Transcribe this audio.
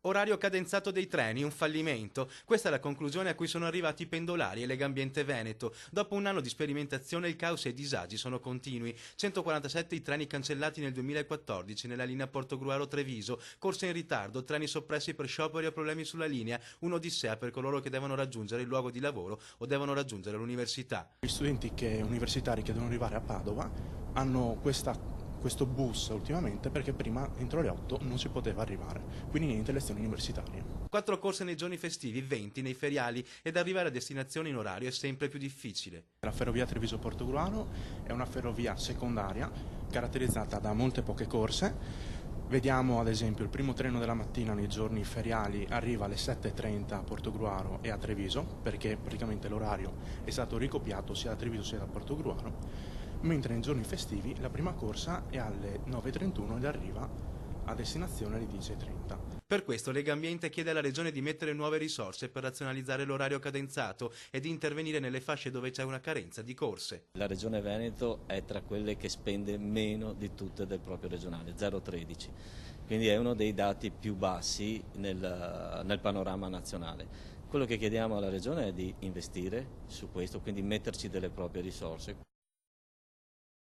Orario cadenzato dei treni, un fallimento. Questa è la conclusione a cui sono arrivati i pendolari e Legambiente Veneto. Dopo un anno di sperimentazione il caos e i disagi sono continui. 147 i treni cancellati nel 2014 nella linea Portogruaro-Treviso, corse in ritardo, treni soppressi per scioperi o problemi sulla linea, un'odissea per coloro che devono raggiungere il luogo di lavoro o devono raggiungere l'università. Gli studenti universitari che devono arrivare a Padova hanno questo bus ultimamente perché prima entro le 8 non si poteva arrivare, quindi niente lezioni universitarie. 4 corse nei giorni festivi, 20 nei feriali ed arrivare a destinazione in orario è sempre più difficile. La ferrovia Treviso-Portogruaro è una ferrovia secondaria caratterizzata da molte poche corse. Vediamo ad esempio il primo treno della mattina nei giorni feriali arriva alle 7:30 a Portogruaro e a Treviso, perché praticamente l'orario è stato ricopiato sia da Treviso sia da Portogruaro, mentre nei giorni festivi la prima corsa è alle 9:31 ed arriva a destinazione alle 10:30. Per questo Legambiente chiede alla Regione di mettere nuove risorse per razionalizzare l'orario cadenzato e di intervenire nelle fasce dove c'è una carenza di corse. La Regione Veneto è tra quelle che spende meno di tutte del proprio regionale, 0,13, quindi è uno dei dati più bassi nel panorama nazionale. Quello che chiediamo alla Regione è di investire su questo, quindi metterci delle proprie risorse.